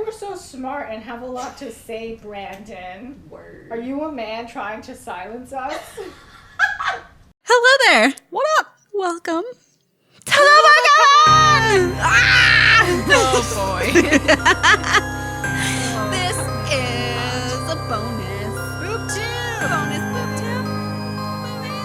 were so smart and have a lot to say, Brandon. Word. Are you a man trying to silence us? Hello there. What up? Welcome to the podcast. Oh boy. This is a bonus. Boob Tube. Bonus Boob Tube.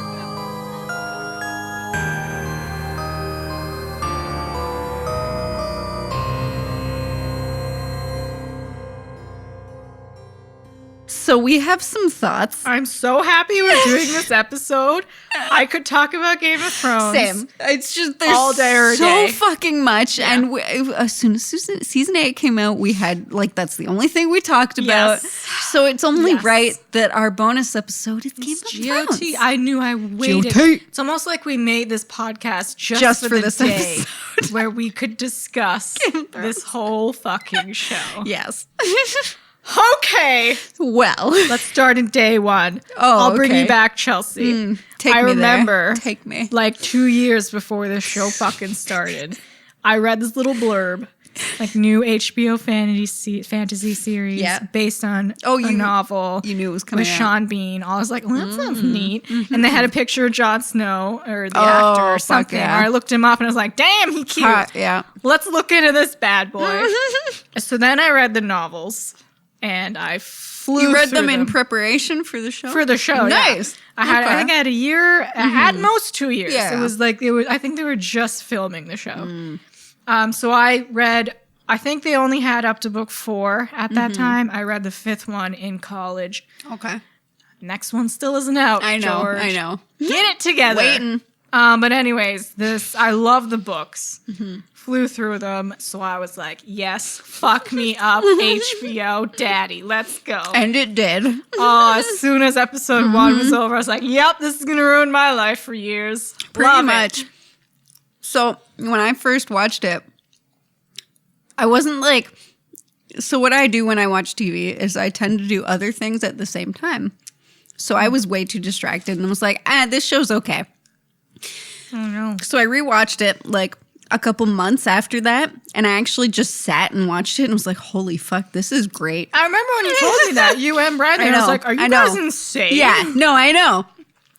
So we have some thoughts. I'm so happy we're doing this episode. I could talk about Game of Thrones. Same. It's just there's All day or so day. fucking much, and as soon as season 8 came out, we had that's the only thing we talked about. Yes. So it's only Yes. right that our bonus episode is Game of Thrones. GOT. I knew I waited. GOT. It's almost like we made this podcast Just for for the this day episode. where we could discuss this whole fucking show. Yes. Okay. Well, Let's start in day one. Oh, I'll bring okay. you back, Chelsea. take I me remember there. Take me. like 2 years before this show fucking started, I read this little blurb, like new HBO fantasy series Yeah. based on a novel. You knew it was coming with out. Sean Bean. I was like, well, that sounds neat. And they had a picture of Jon Snow or the Oh, actor or fuck something. yeah. Or I looked him up and I was like, damn, he cute. Hot, yeah. Let's look into this bad boy. So then I read the novels and I flew You read through them in preparation for the show? for the show. Nice. Yeah. I think I had a year. I had most 2 years. Yeah. It was like I think they were just filming the show. So I read. I think they only had up to book 4 at that time. I read the 5th one in college. Okay. Next one still isn't out. I know. George. I know. Get it together. Waiting. But anyways, I love the books. Flew through them. So I was like, yes, fuck me up, HBO daddy. Let's go. And it did. As soon as episode 1 was over, I was like, yep, this is going to ruin my life for years. Pretty Love much. It. So when I first watched it, I wasn't like. So what I do when I watch TV is I tend to do other things at the same time. So I was way too distracted and was like, this show's okay. Oh, no. So I rewatched it like a couple months after that, and I actually just sat and watched it and was like, holy fuck, this is great. I remember when you told me that, you and Brandon. I was like, are you guys insane? Yeah, no, I know.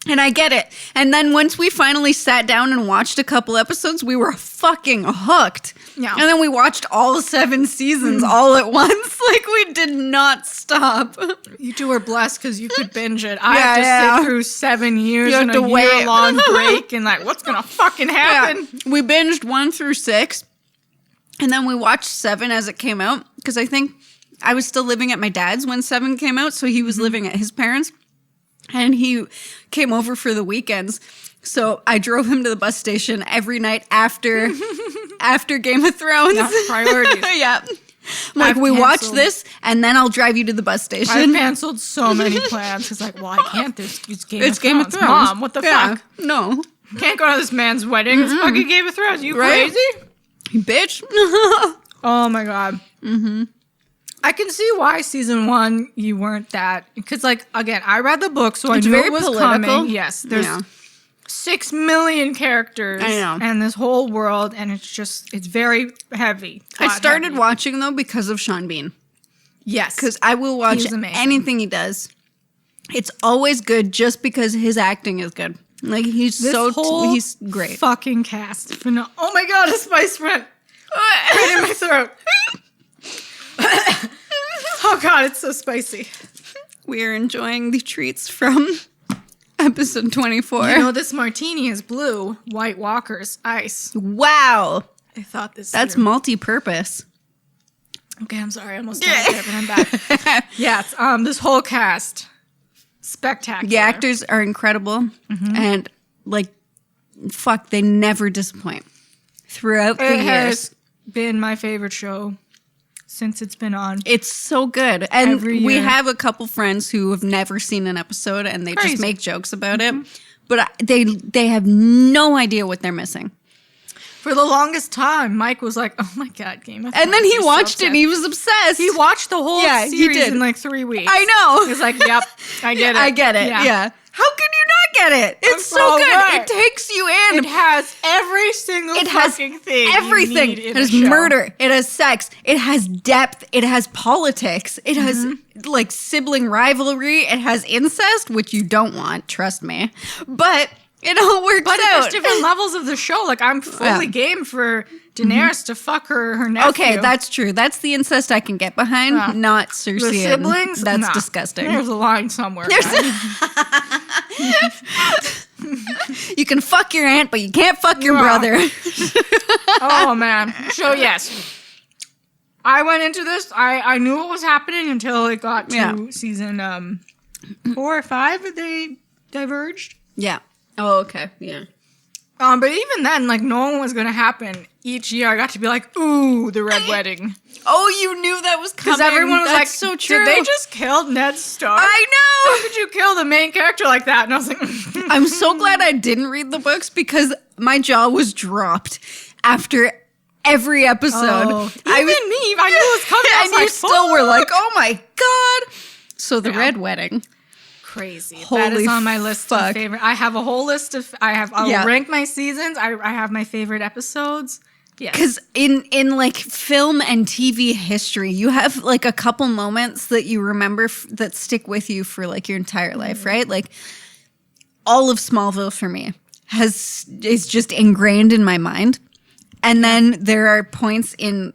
And I get it. And then once we finally sat down and watched a couple episodes, we were fucking hooked. Yeah. And then we watched all 7 seasons all at once. Like, we did not stop. You two are blessed because you could binge it. I have to sit through 7 years You have and to a wait. year-long break and like, what's going to fucking happen? Yeah. We binged 1 through 6. And then we watched 7 as it came out. Because I think I was still living at my dad's when 7 came out. So he was living at his parents'. And he came over for the weekends. So I drove him to the bus station every night after Game of Thrones. Yeah, priorities. Yeah. I'm like, we watch this, and then I'll drive you to the bus I've station. canceled so many plans. It's like, well, I can't. It's Game of Game of Thrones. Thrones. Mom, what the Yeah. fuck? No. Can't go to this man's wedding. It's fucking Game of Thrones. You Right? crazy? Bitch. Oh my God. I can see why season 1 you weren't that. Because, like, again, I read the book, so It's I knew very it was political. coming. Yes. There's 6 million characters. I know. And this whole world, and it's very heavy. I plot started heavy. watching, though, because of Sean Bean. Yes. Because I will watch He's amazing. anything he does. It's always good just because his acting is good. Like, he's he's great. Fucking cast. Oh my God, a spice went right in my throat. Oh God, it's so spicy. We are enjoying the treats from episode 24. You know, this martini is blue, White Walker's ice. Wow. I thought this. That's through. multi-purpose. Okay, I'm sorry. I almost died there, but I'm back. Yes, this whole cast, spectacular. The actors are incredible. And, like, fuck, they never disappoint. Throughout the It years. has been my favorite show since it's been on. It's so good. And Every we year. have a couple friends who have never seen an episode and they Crazy. just make jokes about it. But they have no idea what they're missing. For the longest time, Mike was like, "Oh my God, Game of Thrones." And then he You're so watched it and obsessed. he was obsessed. He watched the whole He series did. in like 3 weeks. I know. He was like, "Yep, I get it. I get it. Yeah. How could you not at it. It's so good. It takes you in. It has every single fucking thing. Everything. You need in it has a show. murder. It has sex. It has depth. It has politics. It has like sibling rivalry. It has incest, which you don't want, trust me. But it all works But out. there's different levels of the show. Like, I'm fully game for Daenerys to fuck her nephew. Okay, that's true. That's the incest I can get behind, not Cersei. The siblings? That's Nah. disgusting. There's a line somewhere. You can fuck your aunt, but you can't fuck your brother. Oh, man. So, yes. I went into this. I knew what was happening until it got to season 4 or 5. They diverged. Yeah. Oh, okay. Yeah. But even then, like, knowing what was going to happen each year, I got to be like, ooh, the Red Wedding. Oh, you knew that was coming. Because everyone was That's like, so true. Did they just kill Ned Stark? I How know. could you kill the main character like that? And I was like, I'm so glad I didn't read the books because my jaw was dropped after every episode. Oh, I knew it was coming. I was And you like, still were like, oh my God. So the Red Wedding. crazy. That Holy is on my list fuck. of favorite. I have a whole list of. I'll rank my seasons. I have my favorite episodes. Yeah, Because in like film and TV history, you have like a couple moments that you remember that stick with you for like your entire life, right? Like all of Smallville for me is just ingrained in my mind. And then there are points in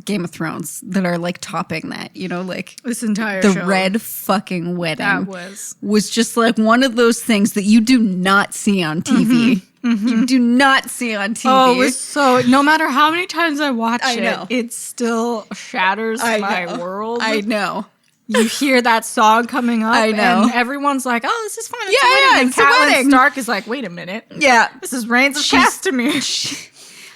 Game of Thrones that are like topping that, you know, like this entire the show. Red fucking Wedding That was just like one of those things that you do not see on TV. You do not see on TV. Oh, it was so. No matter how many times I watch know. it still shatters my world. I know. You hear that song coming up, I know. and everyone's like, "Oh, this is fun." It's Yeah, a wedding. yeah, And it's a Catelyn wedding. Stark is like, "Wait a minute, Yeah. this is Reigns of Castamere."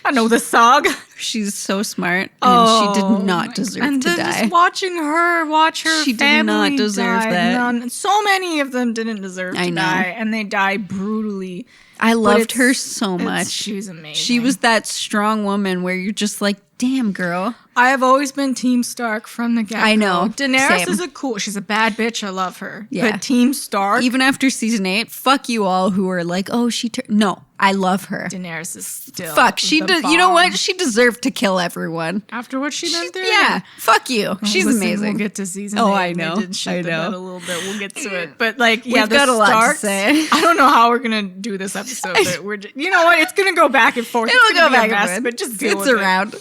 I know this song. She's so smart, and she did not deserve and to then die. just watching her watch her She did family not deserve die. that. So many of them didn't deserve I to know. die, and they die brutally. I loved it's- her so much. She was amazing. She was that strong woman where you're just like, damn, girl. I have always been Team Stark from the get-go. I know. Daenerys Same. is she's a bad bitch. I love her. Yeah. But Team Stark, Even after season 8, fuck you all who are like, oh, no, I love her. Daenerys is still Fuck, she the did. You know what? bomb. She deserved to kill everyone. After what she been through? Yeah, fuck you. She's Listen, amazing. We'll get to season Oh, 8. I know. They did shit I the know. bed a little bit. We'll get to it. But like, yeah, We've the got a lot to Starks, say. I don't know how we're gonna do this episode. But we're you know what? It's gonna go back and forth. It'll It's gonna go be a back mess, and forth. but just deal It's with it. around.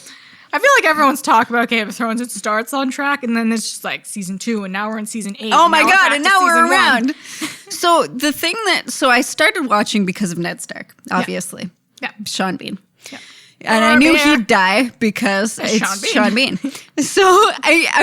I feel like everyone's talking about Game of Thrones. It starts on track, and then it's just like season 2, and now we're in season 8. Oh my we're God, back and to now we're season 1. around. So I started watching because of Ned Stark, obviously. Yeah. Sean Bean. Yeah. And I knew Bean. he'd die because it's Sean Sean Bean. So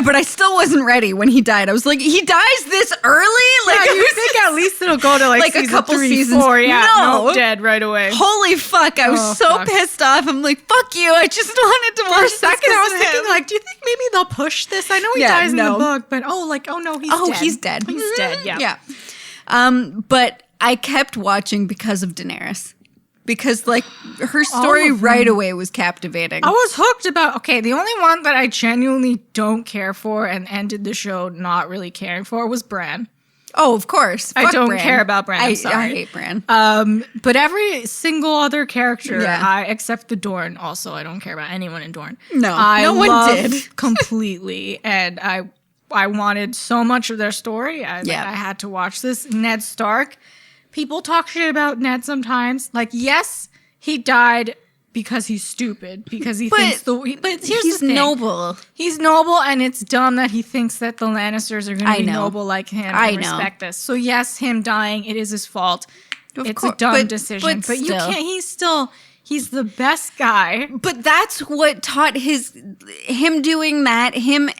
but I still wasn't ready when he died. I was like, he dies this early? Like, Yeah, you think at least it'll go to like Like a season couple 3, seasons. 4. Yeah, No. dead right away. holy fuck! I was Oh, so fuck. pissed off. I'm like, fuck you! I just wanted to watch For a this second, I was 'cause of thinking, him. like, do you think maybe they'll push this? I know he Yeah, dies in no. the book, but no, he's dead. he's dead. He's dead. Yeah. Yeah. But I kept watching because of Daenerys. Because like her story of them. right away was captivating. I was hooked about. Okay, the only one that I genuinely don't care for and ended the show not really caring for was Bran. Oh, of course. I Fuck don't Bran. care about Bran. I'm I sorry. hate Bran. But every single other character, Yeah. except the Dorne, also I don't care about anyone in Dorne. No, I no one love did. completely, and I wanted so much of their story. I had to watch this. Ned Stark. People talk shit about Ned sometimes. Like, yes, he died because he's stupid. Because he thinks but here's He's the thing. noble. He's noble, and it's dumb that he thinks that the Lannisters are going I to be know. noble like him I and know. respect this. So yes, him dying, it is his fault. It's a course, dumb decision, but you still. can't. He's the best guy. But that's what taught him doing that,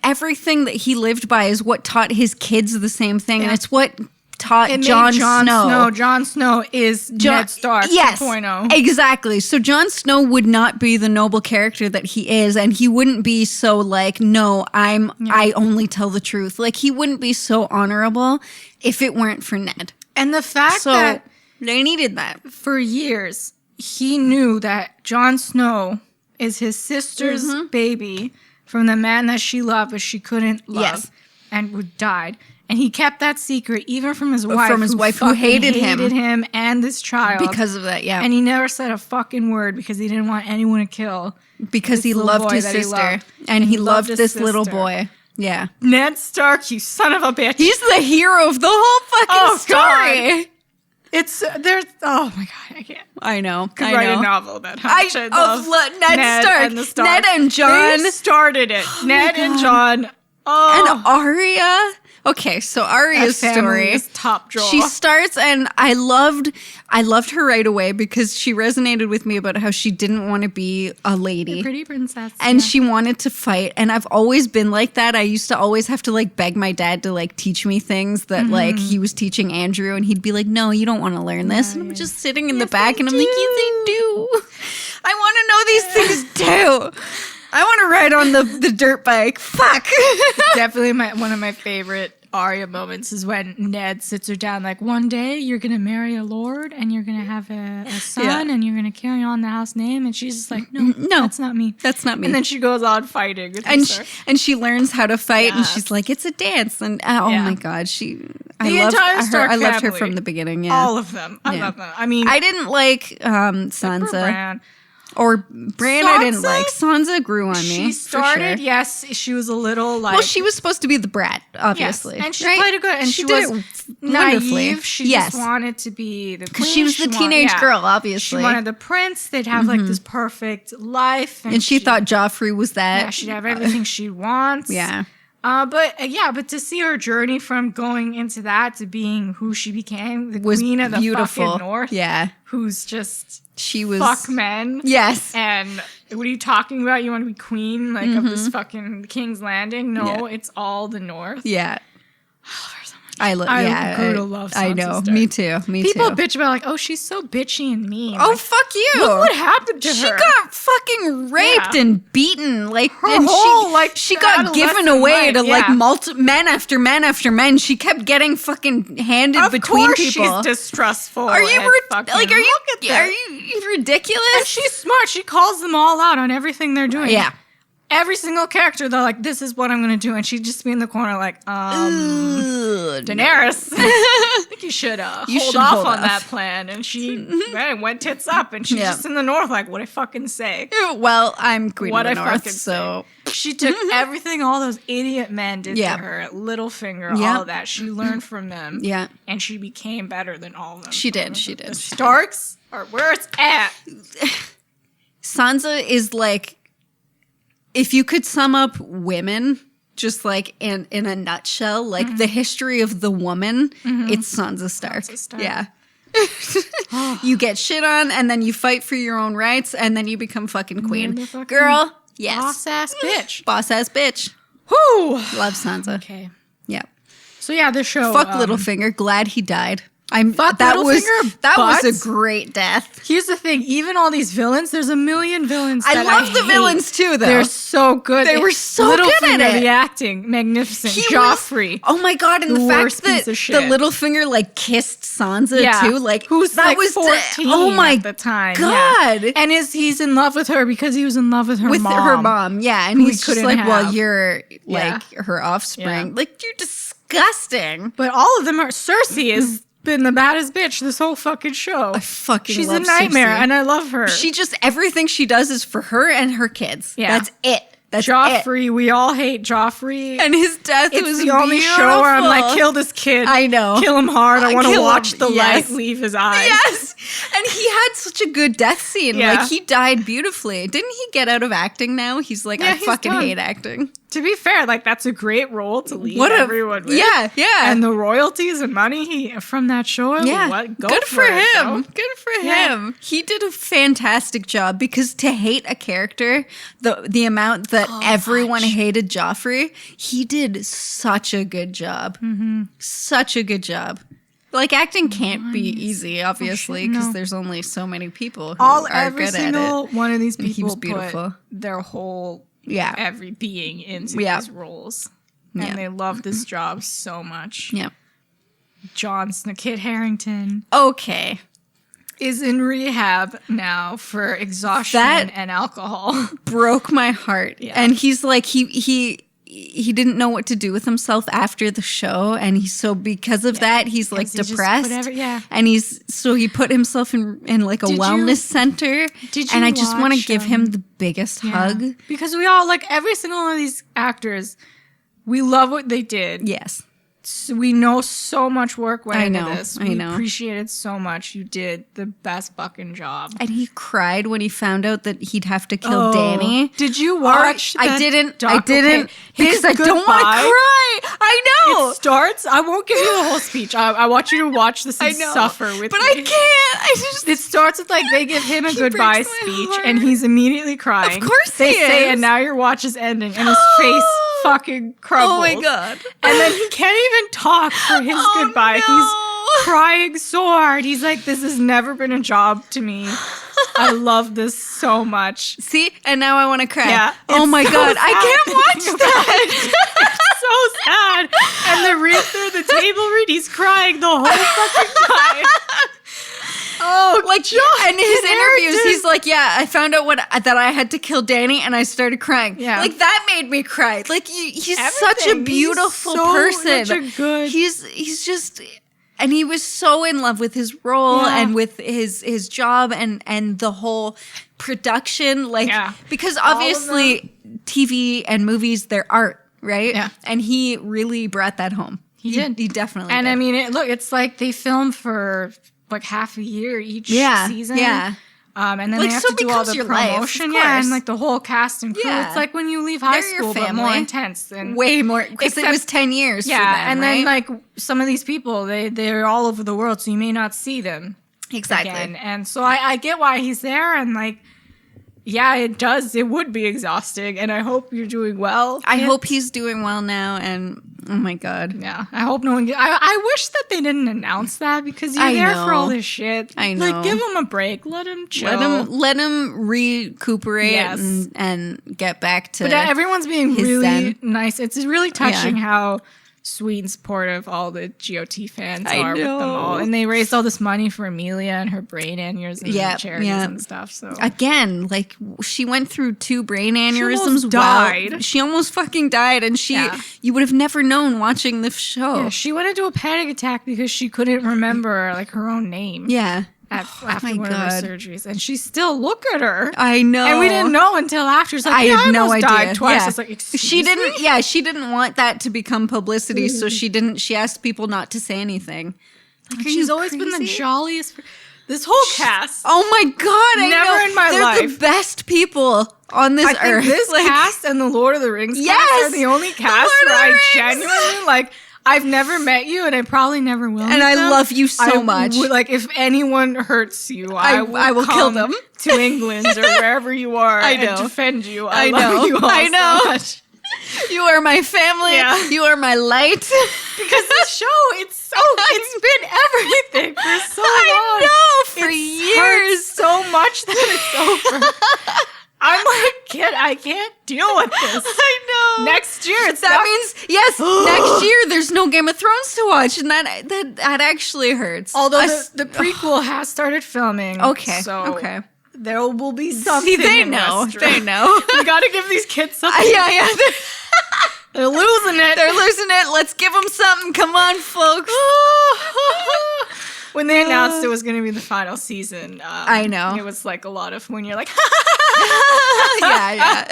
everything that he lived by is what taught his kids the same thing. And it's what taught It made Jon Snow. Jon Snow is Ned Stark Yes, 2.0. exactly. So Jon Snow would not be the noble character that he is, and he wouldn't be so like, no, I only tell the truth. Like he wouldn't be so honorable if it weren't for Ned. And the fact So that they needed that. for years he knew that Jon Snow is his sister's baby from the man that she loved but she couldn't love. Yes. and died. And he kept that secret even from his wife. From his wife who hated him and this child. Because of that, yeah. And he never said a fucking word because he didn't want anyone to kill. Because he loved his sister. And he loved this little boy. Yeah. Ned Stark, you son of a bitch. He's the hero of the whole fucking story. God. Oh my God, I can't. I know. Could write a novel about how much I love Ned Stark. And the Stark. Ned and John. They started it. Ned and John. And Arya. Okay, so Arya's story is top drawer. She starts, and I loved her right away because she resonated with me about how she didn't want to be a lady, a pretty princess, and she wanted to fight. And I've always been like that. I used to always have to like beg my dad to like teach me things that like he was teaching Andrew, and he'd be like, "No, you don't want to learn this." And I'm just sitting in the back, and I'm like, "Yes, I do. I want to know these things too." I want to ride on the dirt bike. Fuck. Definitely one of my favorite Arya moments is when Ned sits her down like, one day you're going to marry a lord and you're going to have a son and you're going to carry on the house name. And she's just like, no, that's not me. That's not me. And then she goes on fighting. And she learns how to fight and she's like, it's a dance. And my God, I loved her from the beginning. Yeah. All of them. I love them. I mean, I didn't like Sansa. Or Bran, I didn't like. Sansa grew on me. She started, yes, she was a little like... Well, she was supposed to be the brat, obviously. Yes, and she played a good... And she did was it wonderfully. Naive. She just wanted to be the queen. Because she was the teenage girl, obviously. She wanted the prince. They'd have like this perfect life. And she thought Joffrey was that. Yeah, she'd have everything she wants. Yeah. But to see her journey from going into that to being who she became, the queen of the fucking North. Yeah. Who's just... She was fuck men. Yes. And what are you talking about? You want to be queen of this fucking King's Landing? No, it's all the North. Yeah. I grew to love Sansa I know. Stark. Me too. People bitch about like, oh, she's so bitchy and mean. Oh, like, fuck you. Look what happened to her. She got fucking raped and beaten. Like her whole she got given away to like men after men after men. She kept getting fucking handed between people. She's distrustful. Are you ridiculous? And she's smart. She calls them all out on everything they're doing. Yeah. Every single character, they're like, this is what I'm going to do. And she'd just be in the corner like, Daenerys, I think you should hold off on that plan. And she went tits up. And she's just in the North like, what'd I fucking say? Well, I'm queen of the North, so... She took everything all those idiot men did to her, Littlefinger, all of that. She learned from them. Yeah. And she became better than all of them. She did. The Starks are where it's at. Sansa is like... If you could sum up women, just like in a nutshell, like the history of the woman, it's Sansa Stark. Yeah. You get shit on, and then you fight for your own rights, and then you become fucking queen. Girl, yes. Boss ass bitch. Boss ass bitch. Whoo! Love Sansa. Okay. Yeah. So yeah, the show. Fuck Littlefinger. Glad he died. That was a great death. Here's the thing: even all these villains, there's a million villains. I love the villains too, though. They're so good. They were so good at it. The acting, magnificent. Joffrey. Oh my God! And the fact that the Littlefinger like kissed Sansa too, like that was 14. Oh my at the time, God! And he's in love with her because he was in love with her mom. Yeah, and he's just like, well, you're like her offspring. Like you're disgusting. But all of them are. Cersei is. Been the baddest bitch this whole fucking show. I fucking She's love a nightmare, Cersei. and I love her. She just everything she does is for her and her kids. Yeah, that's it. That's Joffrey. We all hate Joffrey, and his death was the only show where I'm like, kill this kid. I know, kill him hard. I want to watch the light leave his eyes. Yes, and he had such a good death scene. Yeah. Like he died beautifully. Didn't he get out of acting now? He's like, I fucking hate acting. To be fair, like that's a great role to leave everyone with. Yeah, yeah. And the royalties and money from that show. Yeah, good for him. Good for him. He did a fantastic job because to hate a character, the amount that everyone hated Joffrey, he did such a good job. Such a good job. Like acting can't be easy, obviously, because there's only so many people who are good at it. Every single one of these people he was beautiful. Put their whole every being into these roles. And they love this job so much. Yeah. Kit Harington. Okay. Is in rehab now for exhaustion and alcohol. Broke my heart. Yeah. And he's like, he he didn't know what to do with himself after the show, and because of that he's like depressed. And he put himself in like a wellness center. And I just want to give him the biggest hug, because we all, like, every single one of these actors, we love what they did. Yes. So we know so much work went into this. I know. Appreciate it so much. You did the best fucking job. And he cried when he found out that he'd have to kill Danny. Did you watch? I didn't. Okay. Because I don't want to cry. I know. It starts. I won't give you the whole speech. I want you to watch this and suffer with me. But I can't. It starts with, like, they give him a goodbye speech, and he's immediately crying. Of course they he is. say, and now your watch is ending, and his face fucking crumbles. Oh my God. And then he can't even talk for his goodbye. No. He's crying so hard. He's like, this has never been a job to me. I love this so much. See? And now I want to cry. Yeah, oh my so God. sad. I can't watch that. It's so sad. And the read through the table read, he's crying the whole fucking time. Oh, like, and his interviews, he's like, yeah, I found out that I had to kill Danny, and I started crying. Yeah. Like, that made me cry. Like, he's such a beautiful person. Such a good. He's just, and he was so in love with his role and with his job and the whole production. Like, because obviously TV and movies, they're art, right? Yeah. And he really brought that home. He did. He definitely did. And I mean, it's like they film for like half a year each season. Yeah. And then Like, they have so to do all becomes the your life, promotion. of Yeah, and course. like the whole cast and crew. Yeah. It's like when you leave high They're your school, but more family. intense. And Way more, because it was 10 years for them, and then right? like some of these people, they're all over the world, so you may not see them Exactly. again. And so I get why he's there, and like, yeah, it would be exhausting, and I hope you're doing well. I hope he's doing well now, and oh my God. Yeah, I hope no one I wish that they didn't announce that, because you're there for all this shit. I know. Like, give him a break. Let him chill. Let him recuperate and get back to. But everyone's being his really zen. nice. It's really touching how sweet and supportive all the GOT fans are with them all. And they raised all this money for Amelia and her brain aneurysm and charities and stuff. So again, like, she went through 2 brain aneurysms. She almost fucking died, and you would have never known watching the show. Yeah, she went into a panic attack because she couldn't remember like her own name. Yeah. After one of her surgeries, and she still look at her. I know, and we didn't know until after. It's like, I had no idea. Died twice. Yeah. It's like, she didn't. Yeah, she didn't want that to become publicity, so she didn't. She asked people not to say anything. Like, she's always been the jolliest. This whole cast. Oh my God! Never in my life. They're the best people on this earth. This cast and the Lord of the Rings cast are the only cast where I genuinely like. I've never met you, and I probably never will. And I love you so much. Like, if anyone hurts you, I will kill them to England or wherever you are. I know. And defend you. I love know. you all I know. so much. You are my family. Yeah. You are my light. Because the show, it's been everything for so long. I know, for years. Hurts so much that it's over. I'm like, I can't deal with this. I know. Next year, means next year there's no Game of Thrones to watch, and that actually hurts. Although the prequel has started filming. Okay. So okay. There will be something. See, they know. They know. We got to give these kids something. Yeah. They're losing it. They're losing it. Let's give them something. Come on, folks. When they announced it was going to be the final season, I know. It was like a lot of when you're like, yeah.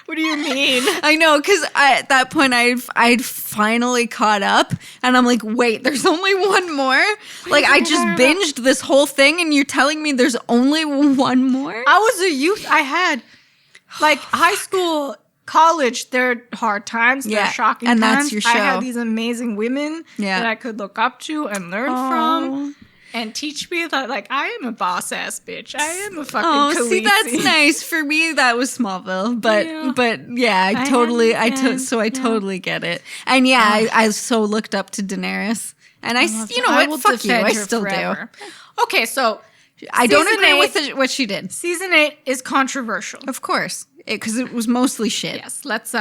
What do you mean? I know, because at that point I'd finally caught up, and I'm like, wait, there's only one more? Like, I just binged this whole thing, and you're telling me there's only one more? I was a youth. I had like high school, college, they're hard times. They're shocking and times. That's your show. I had these amazing women that I could look up to and learn from. And teach me that, like, I am a boss ass bitch. I am a fucking Khaleesi. See, that's nice. For me, that was Smallville, but I totally get it. And I so looked up to Daenerys, and you know what? Fuck you, I still do. Okay, so I don't agree with what she did. Season 8 is controversial. Of course, because it was mostly shit. Yes, let's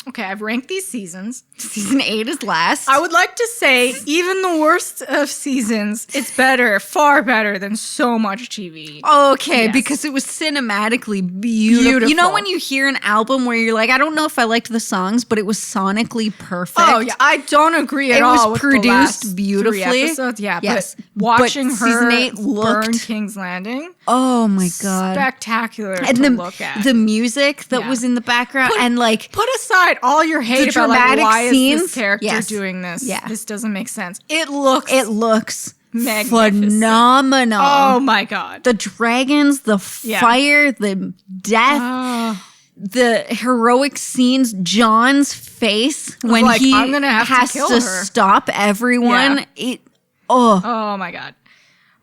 okay, I've ranked these seasons. Season 8 is last. I would like to say even the worst of seasons, it's better, far better than so much TV. Okay, Yes. because it was cinematically beautiful. You know when you hear an album where you're like, I don't know if I liked the songs, but it was sonically perfect. Oh yeah, I don't agree at all. It was with produced the last beautifully. 3 episodes. Yeah, Yes. but watching But her season 8 burn looked- King's Landing, Oh my god. spectacular And to the look at. the music that was in the background and like Put aside all your hate the about like, dramatic why is scenes. this character Yes. doing this? Yeah. This doesn't make sense. It looks magnificent. Phenomenal. Oh my god. The dragons, the fire, the death, Oh. the heroic scenes, John's face when like, he I'm gonna have to has kill to her. stop everyone. Yeah. Oh my god.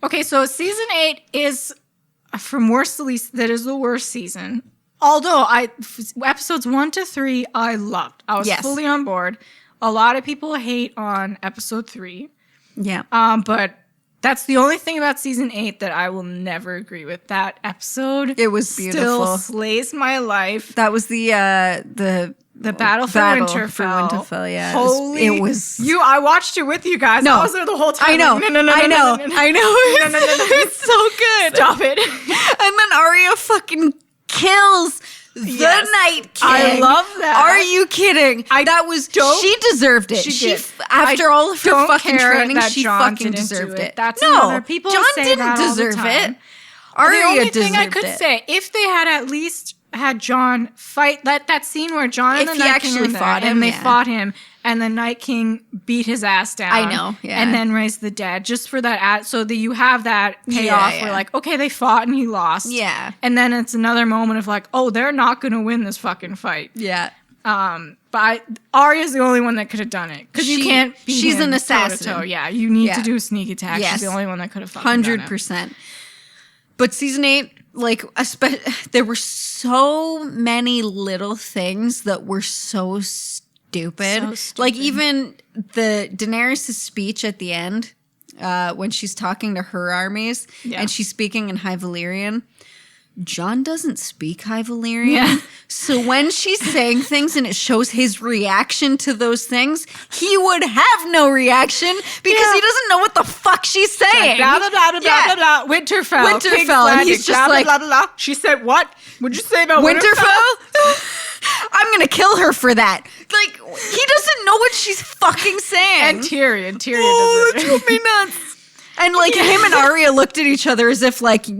Okay, so season 8 is from worst to least. That is the worst season. Although episodes 1 to 3 I loved. I was fully on board. A lot of people hate on episode 3. yeah. But that's the only thing about season 8 that I will never agree with. That episode, It was beautiful. Still slays my life. That was the Battle for Winterfell. Yeah, Holy, it was. I watched it with you guys. No. I was there the whole time. I know. Like, no. I know. It's so good. Stop it. And then Arya fucking kills the Night King. I love that. Are you kidding? She deserved it. She did. After all of her don't fucking care training, that she John fucking didn't deserved do it. That's no, another. People John say didn't that all the deserve time. it. Arya the only deserved thing I could it. say, if they had at least had John fight that scene where John and If the he Night King actually were there, fought him, and they yeah. fought him, and the Night King beat his ass down. I know, yeah. And then raised the dead, just for that, so that you have that payoff Yeah, where yeah. like, okay, they fought and he lost. Yeah. And then it's another moment of like, oh, they're not going to win this fucking fight. Yeah. But Arya's the only one that could have done it because you can't. Beat she's him an assassin. toe-to-toe. Yeah, you need Yeah. to do a sneak attack. Yes. She's the only one that could have fucking done it. 100%. But season 8, like, there were so many little things that were so stupid. So stupid. Like, even the Daenerys' speech at the end, when she's talking to her armies, and she's speaking in High Valyrian. John doesn't speak High Valyrian. Yeah. So when she's saying things and it shows his reaction to those things, he would have no reaction because he doesn't know what the fuck she's saying. Blah, blah, blah, blah, Yeah. blah, blah. Winterfell. Winterfell, King's and Landing, he's just blah, like- blah, blah, blah. She said, what? What'd you say about Winterfell? Winterfell? I'm gonna kill her for that. Like, he doesn't know what she's fucking saying. And Tyrion. Tyrion Oh, does it it. drove me nuts. And like him and Arya looked at each other as if like, she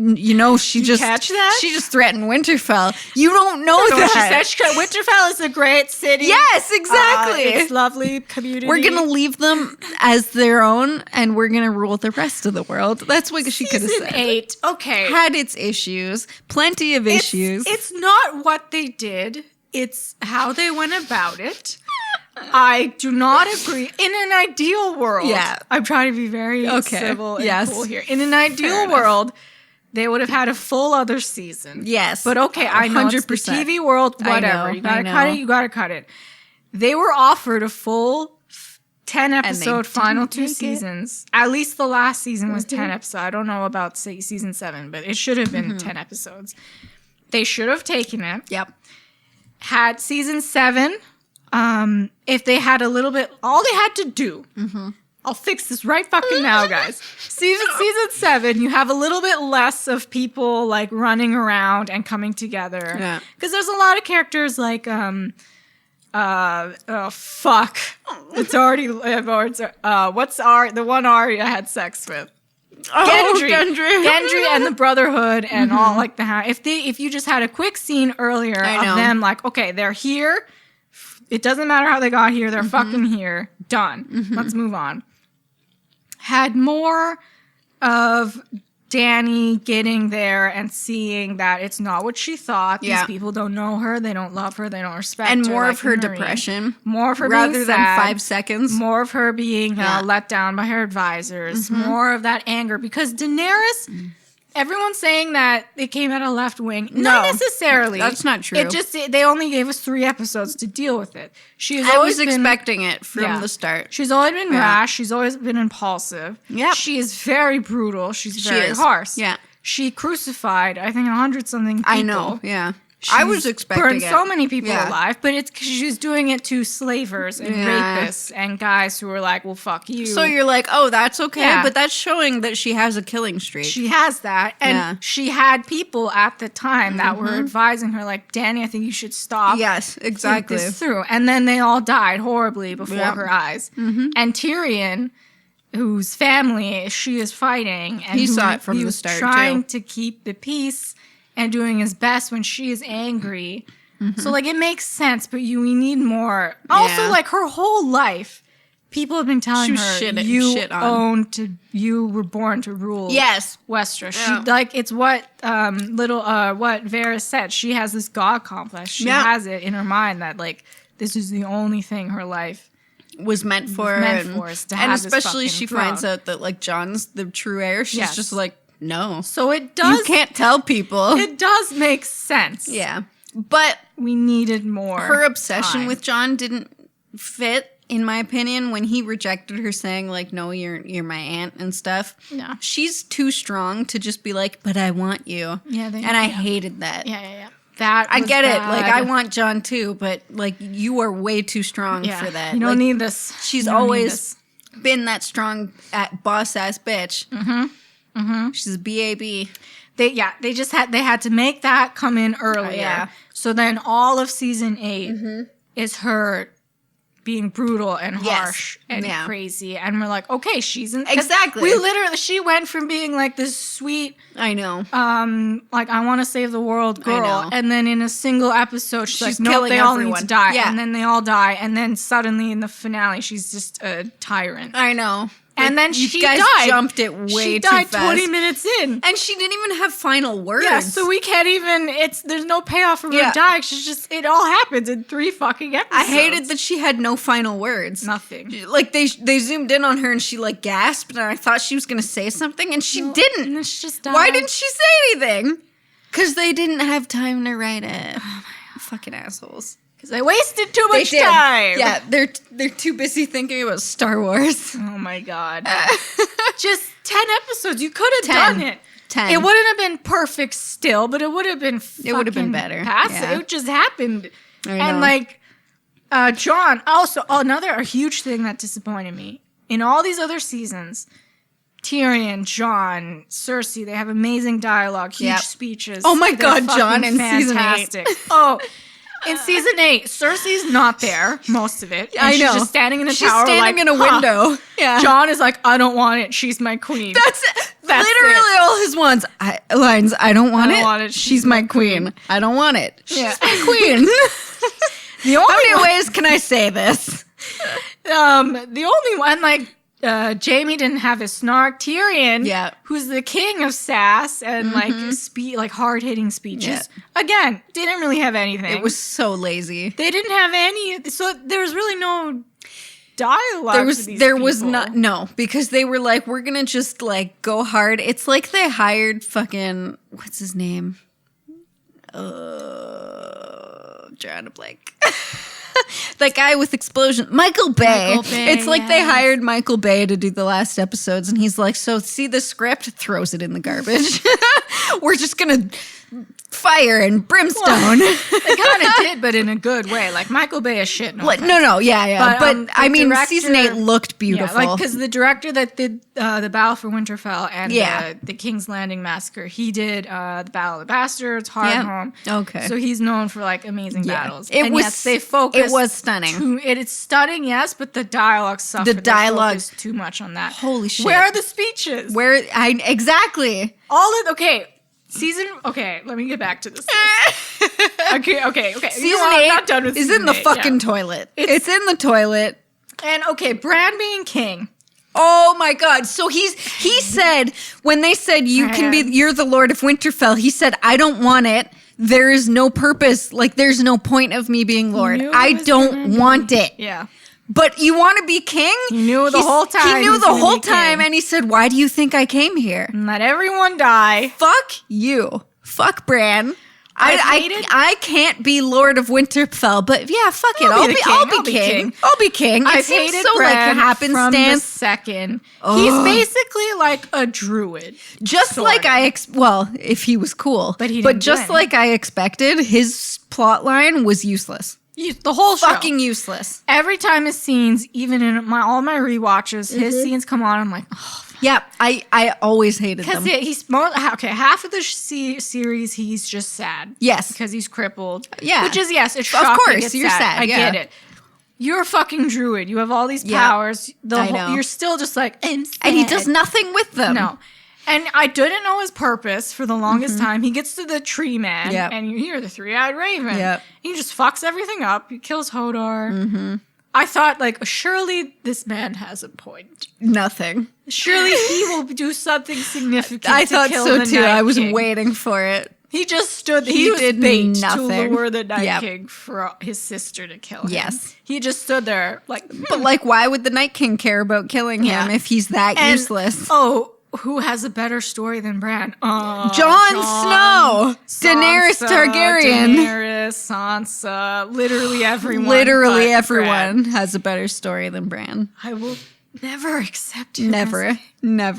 just catch that? She just threatened Winterfell. You don't know You know what that. she said? Winterfell is a great city. Yes, exactly. It's lovely community. We're gonna leave them as their own, and we're gonna rule the rest of the world. That's what she could have Season said. 8. Okay. Had its issues, plenty of issues. It's not what they did. It's how they went about it. I do not agree. In an ideal world, I'm trying to be very civil and cool here. In an ideal world, they would have had a full other season. Yes. But okay, I know 100%. It's the TV world, whatever. You gotta cut it, you gotta cut it. They were offered a full 10 episode final 2 seasons. At least the last season was 10 episodes. I don't know about season 7, but it should have been 10 episodes. They should have taken it. Yep. Had season 7. If they had a little bit, all they had to do, I'll fix this right fucking now, guys. Season 7, you have a little bit less of people like running around and coming together. Yeah. Because there's a lot of characters like, oh fuck, it's already, what's the one Arya had sex with? Gendry and the Brotherhood and all like the if you just had a quick scene earlier of them like, okay, they're here. It doesn't matter how they got here. They're fucking here. Done. Let's move on. Had more of Dany getting there and seeing that it's not what she thought. These people don't know her. They don't love her. They don't respect her. And more like of her Marine. depression. More of her rather being than sad. 5 seconds. More of her being let down by her advisors. More of that anger. Because Daenerys... Everyone's saying that it came out of left wing. No, not necessarily. That's not true. It just they only gave us 3 episodes to deal with it. I was expecting it from the start. She's always been rash. She's always been impulsive. Yep. She is very brutal. She's very harsh. Yeah. She crucified, I think, 100-something people. I know. Yeah. I was expecting burned it. so many people Yeah. alive, but it's because she was doing it to slavers and rapists and guys who were like, well, fuck you. So you're like, oh, that's okay. Yeah. But that's showing that she has a killing streak. She has that. And she had people at the time that were advising her, like, Danny, I think you should stop. Yes, exactly. Think this through. And then they all died horribly before her eyes. And Tyrion, whose family she is fighting, and He saw it from he the was start, trying too. to keep the peace and doing his best when she is angry. So, like, it makes sense, but we need more. Also, Yeah. like, her whole life, people have been telling She was her, shit you were born to rule Yes. Westeros. Yeah. She, like, it's what what Varys said. She has this god complex. She has it in her mind that, like, this is the only thing her life Was meant for. is to have and this especially fucking she throne. finds out that, like, John's the true heir. She's just like, no. So it does. You can't tell people. It does make sense. Yeah. But We needed more. her obsession time. with John didn't fit, in my opinion, when he rejected her saying, like, no, you're my aunt and stuff. Yeah. She's too strong to just be like, but I want you. Yeah, and I hated that. Yeah. That I was get it. bad. Like, I want John too, but, like, you are way too strong for that. You don't Like, need this. She's You don't need always this. been that strong boss ass bitch. She's a BAB. They had to make that come in earlier. yeah. So then all of season 8 is her being brutal and Yes. harsh and Yeah. crazy. And we're like, okay, she's in. 'cause Exactly. she went from being like this sweet, I know. like, I want to save the world girl. know. And then in a single episode, she's like, no, killing they all need everyone. to die. Yeah. And then they all die. And then suddenly in the finale, she's just a tyrant. I know. And then you she guys died. jumped it way She too died fast. 20 minutes in. And she didn't even have final words. Yeah, so we can't even. There's no payoff for her Yeah. dying. She's just. It all happens in 3 fucking episodes. I hated that she had no final words. Nothing. Like, they zoomed in on her and she, like, gasped, and I thought she was going to say something, and she didn't. And then she just died. Why didn't she say anything? Because they didn't have time to write it. Oh my fucking assholes. Because I wasted too They much did. time. Yeah, they're too busy thinking about Star Wars. Oh my god. Just 10 episodes. You could have 10. done it. 10. It wouldn't have been perfect still, but it would have been. It would have been fucking better. Passive. Yeah. It just happened. I And know. like, John. Also, a huge thing that disappointed me in all these other seasons. Tyrion, Jon, Cersei, they have amazing dialogue, huge Yep. speeches. Oh my They're God, fucking Jon in season 8. fantastic. Oh, in season 8, Cersei's not there most of it. And I know. She's just standing in a She's tower, standing like, in a window. Yeah. Jon is like, I don't want it. She's my queen. That's That's literally all his lines. I don't want don't it. want it. She's my queen. I don't want it. She's Yeah. my queen. The How only many ways can I say this? the only one, like, Jamie didn't have his snark. Tyrion, Yeah. who's the king of sass and like hard hitting speeches, again didn't really have anything. It was so lazy. They didn't have any. So there was really no dialogue. There was not no, because they were like, we're gonna just like go hard. It's like they hired fucking what's his name? Trying to blank. That guy with explosion, Michael Bay. Michael Bay, It's like they yes. hired Michael Bay to do the last episodes, and he's like, "So see the script, throws it in the garbage. We're just gonna fire and brimstone." They kind of did, but in a good way. Like Michael Bay is shit. Like, no, yeah. But the I mean, director- season 8 looked beautiful. Yeah, like because the director that did the Battle for Winterfell and Yeah. the King's Landing massacre, he did the Battle of the Bastards, Hardhome. Okay. So he's known for like amazing battles. It And was yes, they focused. It was stunning. It's stunning, yes, but the dialogue suffered. The They dialogue- focused too much on that. Holy shit. Where are the speeches? Exactly. Okay, let me get back to this. Okay. Season I'm 8 not done with is season in the 8, fucking yeah. toilet. It's in the toilet. And okay, Bran being king. Oh my god. So he said, when they said you're the Lord of Winterfell, he said, I don't want it. There is no purpose. Like, there's no point of me being Lord. knew it I was don't gonna be- want it. Yeah. But you want to be king? He knew the whole time He he knew was the gonna whole be time, king. and he said, why do you think I came here? And let everyone die. Fuck you. Fuck Bran. I can't be Lord of Winterfell, but yeah, fuck it. I'll be king. I'll be king. It seems so like a happenstance. From the second. He's basically like a druid. Just like if he was cool. But he didn't But just win. like I expected, his plot line was useless. The whole show. Fucking useless. Every time his scenes, even in all my rewatches, his scenes come on, I'm like, oh. Yeah, I always hated them. Because he's more, okay, half of the series, he's just sad. Yes. Because he's crippled. Yeah. Which is, yes, it's shocking. Of course, it's you're sad. I get it. You're a fucking druid. You have all these powers. I know. You're still just like, I'm sad. And he does nothing with them. No. And I didn't know his purpose for the longest time. He gets to the tree man, and you hear the three-eyed raven. Yep. He just fucks everything up. He kills Hodor. I thought, like, surely this man has a point. Nothing. Surely he will do something significant. I thought kill so the too. Night I was King. waiting for it. He just stood. He was did bait nothing. to lure the Night Yep. King for his sister to kill him. Yes. He just stood there like. But like, why would the Night King care about killing him if he's that useless? Oh, who has a better story than Bran? Jon Snow, Daenerys Targaryen. Daenerys, Sansa, literally everyone. Literally but everyone Bran. has a better story than Bran. I will never accept him. Never.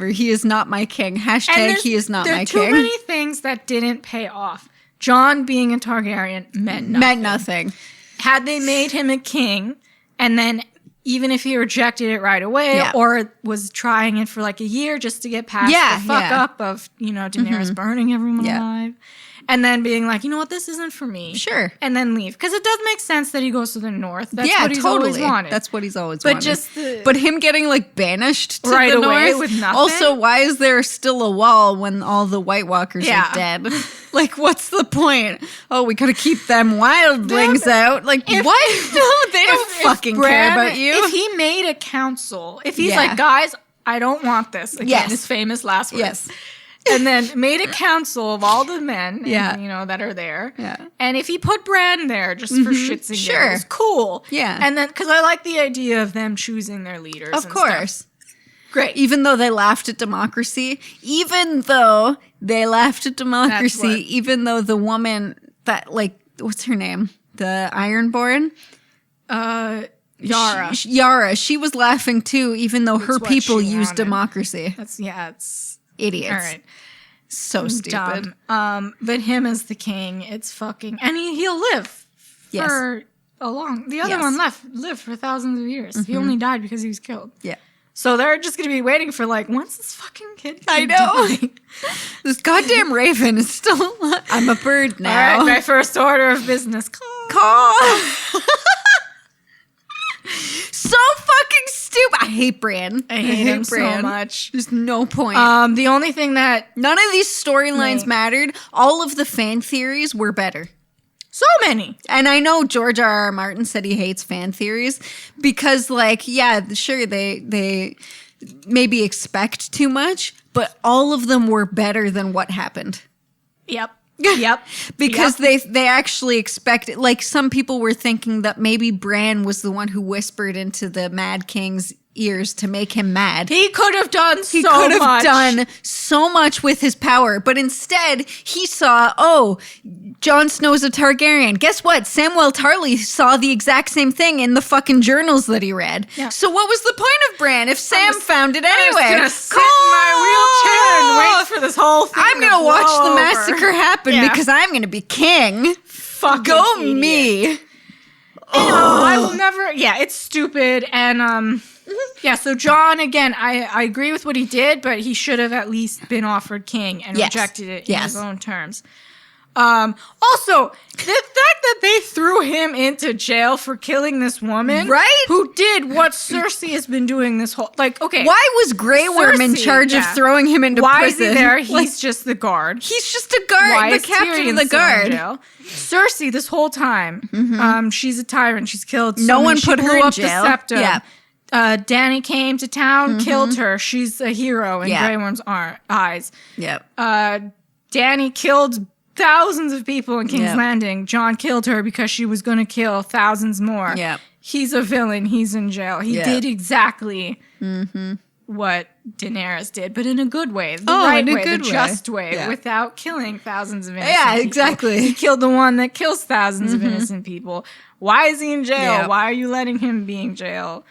He is not my king. Hashtag he is not my king. There are too many things that didn't pay off. Jon being a Targaryen meant nothing. Had they made him a king, and then even if he rejected it right away or was trying it for like a year just to get past the fuck up of, Daenerys burning everyone alive. And then being like, you know what, this isn't for me. Sure. And then leave. Because it does make sense that he goes to the north. That's what he's totally. always wanted. That's what he's always But wanted. just but him getting like banished to right the away north. with nothing. Also, why is there still a wall when all the White Walkers are dead? Like, what's the point? Oh, we gotta keep them wildlings out. Like, what? No, they don't fucking care about you. If he made a council, if he's like, guys, I don't want this. Again, his famous last words. Yes. And then made a council of all the men, that are there. Yeah. And if he put Bran there just for shits and giggles, cool. Yeah. And then, because I like the idea of them choosing their leaders. Of course. Stuff. Great. Even though they laughed at democracy, even though the woman that, like, what's her name? The Ironborn? Yara. Yara. She was laughing too, even though her people used wanted. democracy. It's Idiots. all right. So stupid. Dumb. But him as the king, it's fucking, and he'll live for a long. The other one lived for thousands of years. He only died because he was killed. Yeah. So they're just gonna be waiting for like, when's this fucking kid? I know. This goddamn raven is still alive. I'm a bird now. All right, my first order of business. Caw. So fucking stupid. I hate Bran. I hate him so much. There's no point. The only thing that none of these storylines mattered. All of the fan theories were better. So many. And I know George R.R. Martin said he hates fan theories because, like, sure, they maybe expect too much, but all of them were better than what happened. Yep. Because they actually expected, like, some people were thinking that maybe Bran was the one who whispered into the Mad King's ears to make him mad. He could have done He could have done so much with his power, but instead he saw, Jon Snow's a Targaryen. Guess what? Samwell Tarly saw the exact same thing in the fucking journals that he read. Yeah. So what was the point of Bran if Sam found it anyway? I'm just gonna sit in my wheelchair and wait for this whole thing. I'm gonna watch the massacre happen because I'm gonna be king. Fucking go idiot. me. I will never. Yeah, it's stupid. And so Jon, again, I agree with what he did, but he should have at least been offered king and rejected it in his own terms. Also, the fact that they threw him into jail for killing this woman, right? Who did what Cersei has been doing this whole, like, okay. Why was Grey Worm in charge of throwing him into prison? Why is he there? He's just the guard. He's just a guard. Why the captain of the guard. Cersei, this whole time, she's a tyrant. She's killed. No one put her in jail. The septum. Yeah. Dany came to town, killed her. She's a hero in Grey Worm's eyes. Yep. Dany killed thousands of people in King's Landing. Jon killed her because she was going to kill thousands more. Yep. He's a villain. He's in jail. He did exactly what Daenerys did, but in a good way, the right way, the just way, Yeah. without killing thousands of innocent Yeah, people. exactly. He killed the one that kills thousands of innocent people. Why is he in jail? Yeah. Why are you letting him be in jail?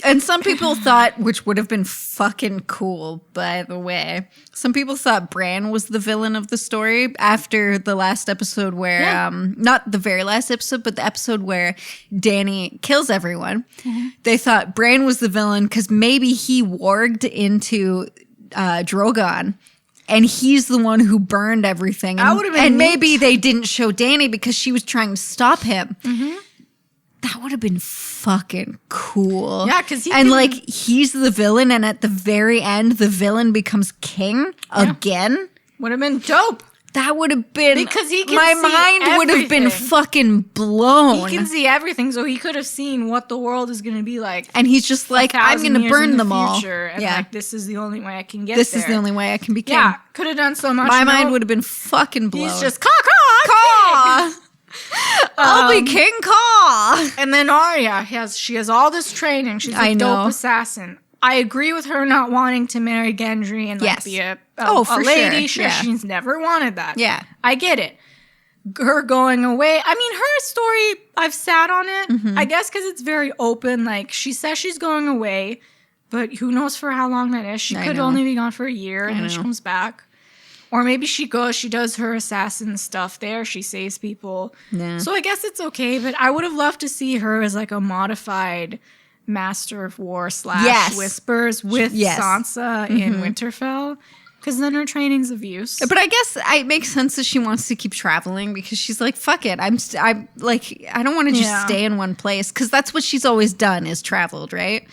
And some people thought, which would have been fucking cool, by the way, some people thought Bran was the villain of the story after the last episode where, not the very last episode, but the episode where Dany kills everyone. Mm-hmm. They thought Bran was the villain because maybe he warged into Drogon. And he's the one who burned everything. That would have been and neat. maybe they didn't show Dany because she was trying to stop him. Mm-hmm. That would have been fucking cool. Yeah, because he's the villain, and at the very end, the villain becomes king again. Would have been dope. That would have been Because he can my see mind would have been everything. fucking blown. He can see everything, so he could have seen what the world is going to be like. And he's just like, I'm 1,000 going to years burn in the them all. future, and like, this is the only way I can get This there. is the only way I can be king. Yeah, could have done so much. My mind would have been fucking blown. He's just caw. I'll be King Caw. And then Arya she has all this training. She's a dope assassin. I agree with her not wanting to marry Gendry and like, be a for lady. sure. Yeah. She's never wanted that. Yeah. I get it. Her going away. I mean, her story, I've sat on it. Mm-hmm. I guess because it's very open. Like, she says she's going away, but who knows for how long that is. She could only be gone for a year and then she comes back. Or maybe she does her assassin stuff there. She saves people. Yeah. So I guess it's okay, but I would have loved to see her as like a modified Master of War / Whispers with Sansa in Winterfell. Because then her training's of use. But I guess it makes sense that she wants to keep traveling because she's like, fuck it. I don't want to just stay in one place. Because that's what she's always done is traveled, right?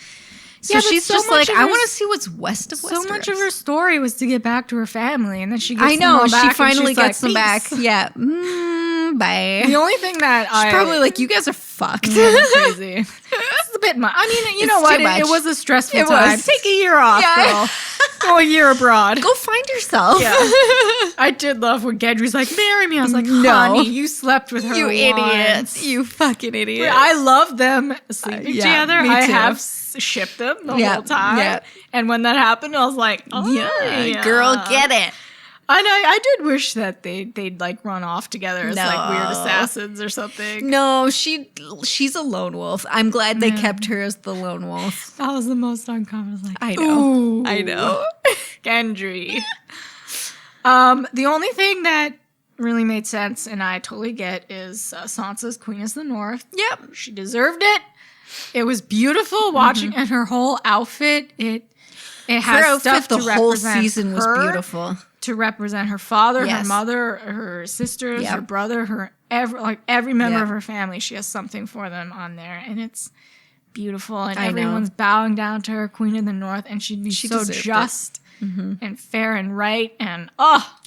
So she's just like, I want to see what's west of Westeros. So much of her story was to get back to her family, and then she gets she finally gets them back. Yeah. Bye. The only thing that she's probably like, you guys are fucked. Crazy. It's a bit much. I mean, you know what? It was a stressful time. Take a year off, girl. Go a year abroad. Go find yourself. Yeah. I did love when Gendry's like, marry me. I was like, honey, you slept with her You once. idiots. You fucking idiot. I love them sleeping together. Me too. I have shipped them the whole time. Yeah. And when that happened, I was like, girl, get it. And I did wish that they'd like run off together as like weird assassins or something. No, she's a lone wolf. I'm glad they kept her as the lone wolf. That was the most uncomfortable. I was like, I know. Ooh, I know. Gendry. The only thing that really made sense, and I totally get, is Sansa's Queen of the North. Yep. She deserved it. It was beautiful watching, and her whole outfit, it has her outfit stuff to the whole represent season was her, beautiful. to represent her father, her mother, her sisters, her brother, every member of her family. She has something for them on there, and it's beautiful. And everyone's bowing down to her, Queen of the North, and she'd be so just and fair and right, and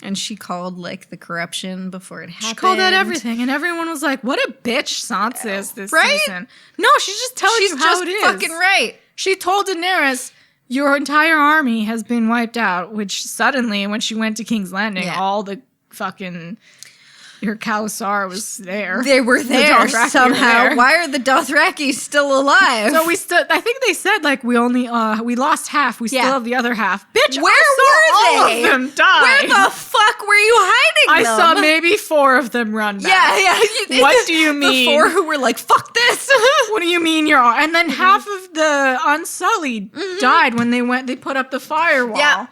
and she called like the corruption before it happened. She called out everything, and everyone was like, "What a bitch Sansa is this season." No, she's just telling you how it is. Fucking right. She told Daenerys, your entire army has been wiped out, which suddenly, when she went to King's Landing, all the fucking... Your Khalasar was there. They were there somehow. Were there. Why are the Dothraki still alive? So I think they said like we lost half. We still have the other half. Bitch, where were all of them die. Where the fuck were you hiding them? I saw maybe 4 of them run back. Yeah. What do you mean? The 4 who were like, fuck this. What do you mean you're all? And then half of the Unsullied died when they put up the firewall. Yeah.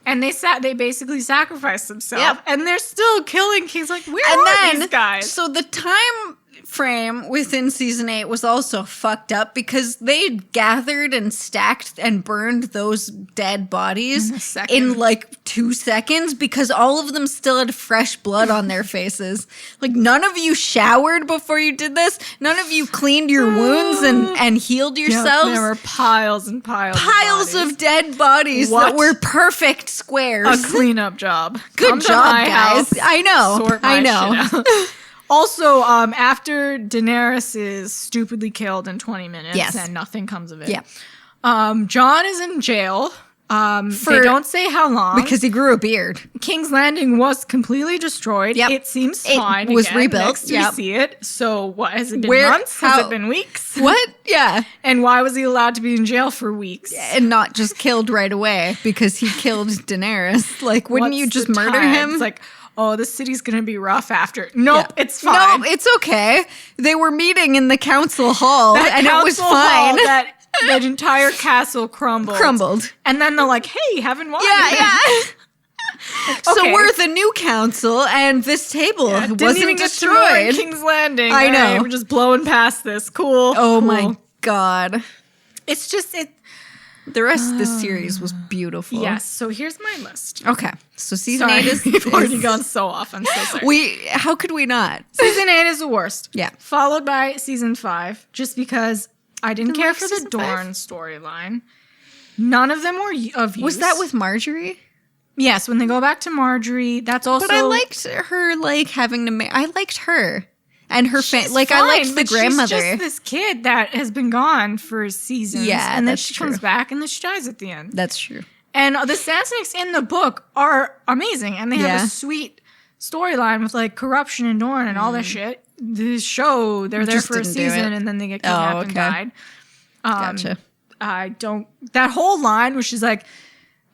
And they basically sacrificed themselves. Yep. And they're still killing kings. Like, where are these guys? So the time frame within season 8 was also fucked up because they gathered and stacked and burned those dead bodies in like 2 seconds because all of them still had fresh blood on their faces. Like, none of you showered before you did this. None of you cleaned your wounds and healed yourselves. There were piles and piles of dead bodies that were perfect squares. A cleanup job. Good job, guys. I know. I know. Also, after Daenerys is stupidly killed in 20 minutes and nothing comes of it, Jon is in jail They don't say how long. Because he grew a beard. King's Landing was completely destroyed. Yep. It seems fine. It was again, rebuilt. Next we see it. So what, has it been Where- months? how- Has it been weeks? What? Yeah. And why was he allowed to be in jail for weeks? And not just killed right away because he killed Daenerys. Like, wouldn't you What's just the murder time? him? It's like, oh, the city's going to be rough after. Nope, it's fine. No, it's okay. They were meeting in the council hall That and it was council hall, fine. that entire castle crumbled. And then they're like, hey, haven't won. Yeah. So Okay. we're the new council and this table Didn't wasn't even get to war in destroyed. King's Landing. I All know. right, we're just blowing past this. Cool. Oh cool. my God. It's just, The rest of this series was beautiful. yes. So here's my list. Okay. So season Sorry, 8 is we've already gone so off. I'm so sorry. How could we not? Season 8 is the worst. Yeah. Followed by season 5, just because I didn't care like for the season Dorne storyline. None of them were of use. Was that with Marjorie? Yes, when they go back to Marjorie, that's also. But I liked her, like, having to I liked her. And her She's I fine, liked the but grandmother. She's just this kid that has been gone for seasons. Yeah, and then that's she true. comes back and then she dies at the end. That's true. And the Sand Snakes in the book are amazing, and they have Yeah. a sweet storyline with like corruption and Dorne and all that shit. The show, they're there Just for a didn't do season it. and then they get kidnapped and okay. died. Gotcha. I don't. That whole line where she's like,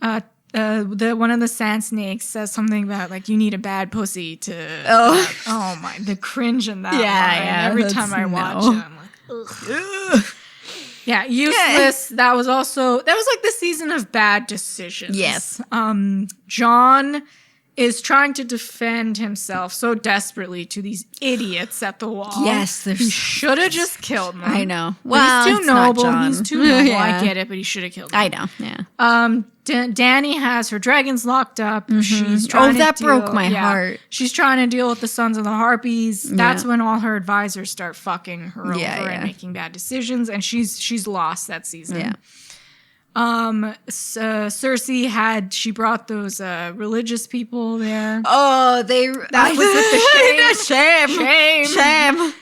one of the Sand Snakes says something about like you need a bad pussy to. Oh my, the cringe in that. Yeah, line. yeah, Every that's time I watch no. it, I'm like, ugh. Yeah, useless. That was like the season of bad decisions. Yes. John is trying to defend himself so desperately to these idiots at the wall. Yes, he should have just killed them. I know. But Well, he's too it's not noble. John. He's too noble. Yeah. I get it, but he should have killed them. I know. Yeah. Danny has her dragons locked up. She's trying to that deal- broke my heart. She's trying to deal with the Sons of the Harpies. That's Yeah. when all her advisors start fucking her over Yeah, yeah. and making bad decisions, and she's lost that season. Yeah. Cersei she brought those religious people there. Oh, That was with the shame.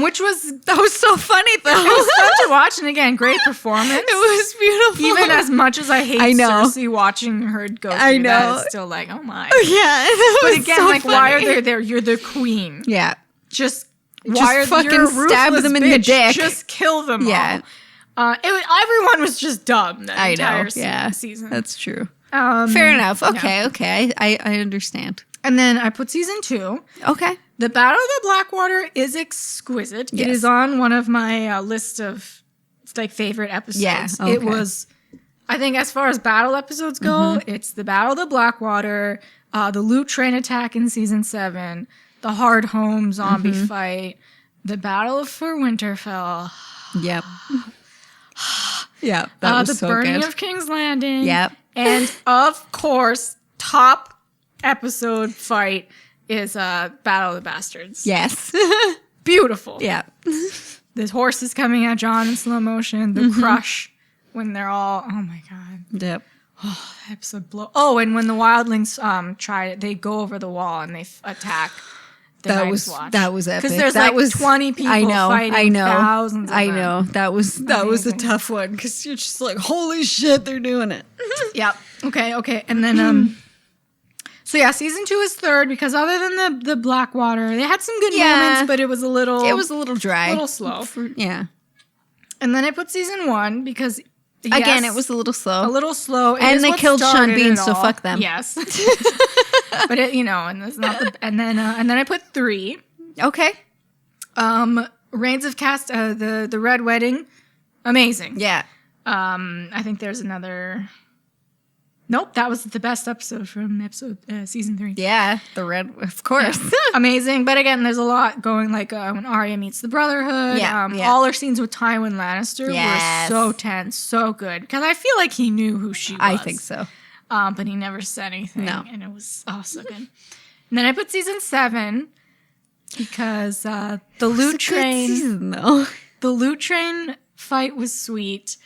Which was That was so funny though. it was fun to watch, and again, great performance. It was beautiful. Even as much as I hate I know. Cersei watching her go through I that, know. it's still like, oh my. Yeah. But again, like, why are they there? You're the queen. Yeah. Just why are fucking you're a stab ruthless them in the bitch. dick. Just kill them Yeah. all. Everyone was just dumb that I entire know. Yeah. season. That's true. Um, Fair enough. Okay. yeah. Okay. I understand. And then I put season 2. Okay. The Battle of the Blackwater is exquisite. It Yes. is on one of my list of like favorite episodes. Yeah, It okay. was, I think, as far as battle episodes go, it's the Battle of the Blackwater, the loot train attack in season 7, the hard home zombie fight, the Battle for Winterfell, Yep. Yep. That was the so burning good. of King's Landing, Yep. and of course, top episode fight is Battle of the Bastards. Yes. Beautiful. Yeah. The horses coming at John in slow motion, the crush when they're all, oh my God. Yep. That episode blow. Oh, and when the wildlings they go over the wall and they attack the Night's Watch. That was epic. Because there's that like was 20 people fighting I know. thousands of I them. know. That was a Amazing. tough one because you're just like, holy shit, they're doing it. Yep. Okay. And then so yeah, season 2 is third because other than the Blackwater, they had some good moments, but it was a little dry. a little slow. Yeah. And then I put season 1 because Again, it was a little slow. a little slow. It And is they what killed Sean started Bean, it so all. fuck them. Yes. But and it's not and then I put 3. Okay. Reigns of Cast the Red Wedding. Amazing. Yeah. I think there's another. Nope, that was the best episode from season 3. Yeah. The red, of course. Amazing, but again, there's a lot going. Like when Arya meets the Brotherhood. Yeah. All her scenes with Tywin Lannister Yes. were so tense, so good. Because I feel like he knew who she was. I think so. But he never said anything. No. And it was so good. And then I put season 7 because the loot train. Season, though. The loot train fight was sweet.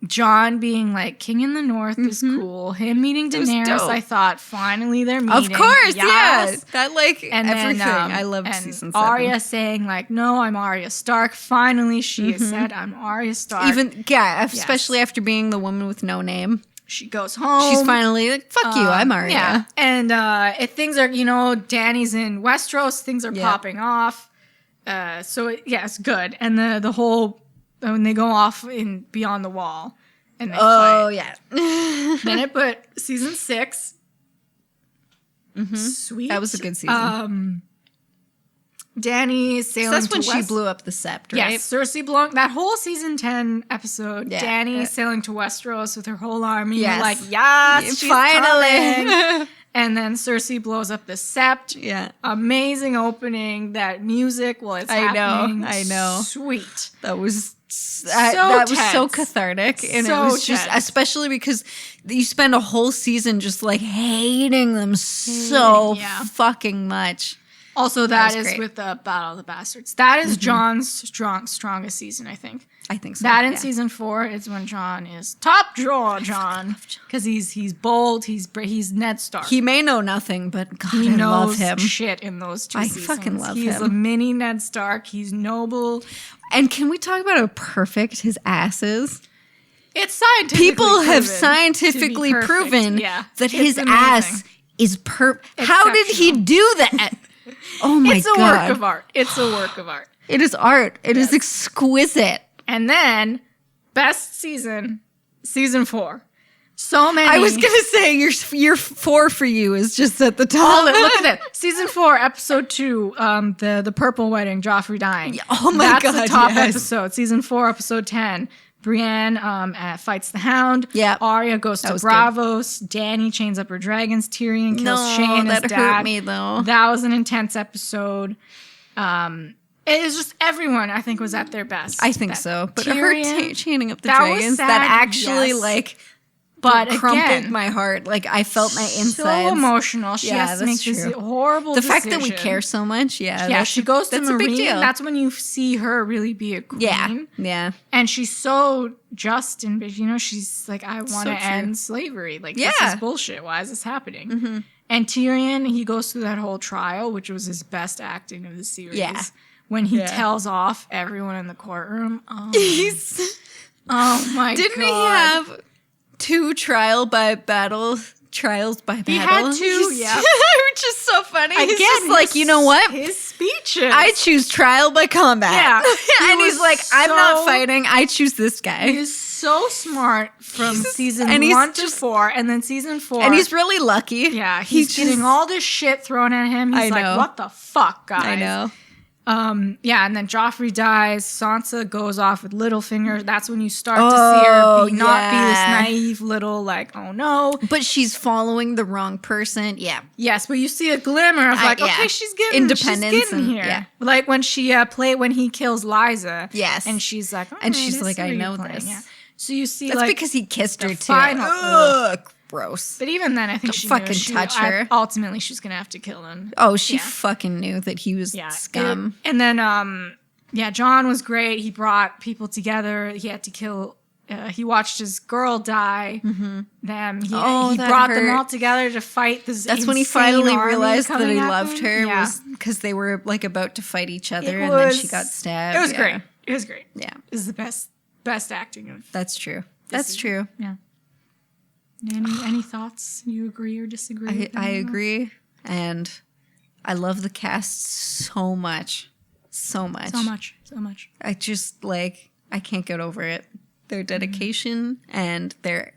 John being like king in the north is cool. Him meeting Daenerys, I thought finally they're meeting. Of course, yes. That like And everything. then, I loved and season 7. Arya saying like, no, I'm Arya Stark. Finally, she has said, I'm Arya Stark. Especially after being the woman with no name. She goes home. She's finally like, fuck you, I'm Arya. Yeah. And things are, Dany's in Westeros. Things are popping off. It's good. And the whole, when they go off in Beyond the Wall. And they fight. Yeah. Then it put season 6. Sweet. That was a good season. Dany sailing That's when she blew up the Sept, right? Yes, Cersei blowing that whole season 10 episode. Yeah. Dany sailing to Westeros with her whole army. Yes. You're like, yes, she's finally. coming. And then Cersei blows up the Sept. Yeah. Amazing opening. That music. Well, it's happening. I know. Sweet. That was that was so cathartic, and So it was just tense. especially because you spend a whole season just like hating them so fucking much. Also, that was is great. with the Battle of the Bastards. That is Jon's strongest season, I think. I think so. That in season 4 is when Jon is top draw Jon, because he's bold. He's Ned Stark. He may know nothing, but God, He I knows love him. shit in those 2 I seasons. fucking love He's him. a mini Ned Stark. He's noble. And can we talk about how perfect his ass is? It's scientifically People have proven scientifically to be perfect. proven that that his amazing. ass is How did he Exceptional. do that? Oh my It's a God. work of art. It's a work of art. It is art. It is exquisite. And then, best season 4. So many. I was gonna say your 4 for you is just at the top. Look at it. Season 4, episode 2, the purple wedding, Joffrey dying. Oh my That's God, the top yes. episode. Season 4, episode 10. Brienne fights the Hound. Yeah. Arya goes to was good. Bravos. Dany chains up her dragons. Tyrion kills Shae, his that dad. hurt me though. That was an intense episode. It is just everyone, I think, was at their best. I think That so. But Tyrion, her chaining up the that was dragons, sad, that actually yes. like but crumpled again, my heart. Like I felt my insides. so emotional. She Yeah, has to make that's this true. horrible The decision. fact that we care so much, Yeah, she goes to that's a big Marine. deal. That's when you see her really be a queen. Yeah. And she's so just and she's like, I want to true. end slavery. Like, this Yeah. is bullshit. Why is this happening? And Tyrion, he goes through that whole trial, which was his best acting of the series. Yeah. When he tells off everyone in the courtroom. Oh, He's oh my god. Didn't he have 2 trials by battle? He had 2, yeah. Which is so funny. He's Again, just like, you know what? His speeches. I choose trial by combat. Yeah. And he's was like, I'm not so- fighting. I choose this guy. He is so smart from season and he's 1 to just- 4, and then season 4. And he's really lucky. yeah, he's getting all this shit thrown at him. He's I like, know. what the fuck, guys? I know. Yeah, and then Joffrey dies. Sansa goes off with Littlefinger. That's when you start to see her not be this yeah. naive little, like, oh no. But she's following the wrong person. Yeah. Yes, but you see a glimmer of like, yeah. okay, she's getting Independence She's getting and- here. yeah. Like when she when he kills Liza. Yes. And she's like, And "Okay, she's this like, is where I you're know playing." this. Yeah. So you see, That's like, because he kissed her the too. final- Ugh, gross. but even then, I think Don't she fucking knew she, touch her. Ultimately, she's gonna have to kill him. Oh, she Yeah. fucking knew that he was Yeah, scum. and then, John was great. He brought people together. He had to kill. He watched his girl die. Them. He that brought them hurt. all together to fight this. That's when he insane finally army realized that coming he at loved them. her Yeah. was because they were like about to fight each other, It and then was- she got stabbed. It was Yeah. great. It was great. Yeah, It was the best acting of. that's true. That's season. true. Yeah. Any thoughts? You agree or disagree? with I anyone? agree, and I love the cast so much, so much. So much. I just like I can't get over it. Their dedication and their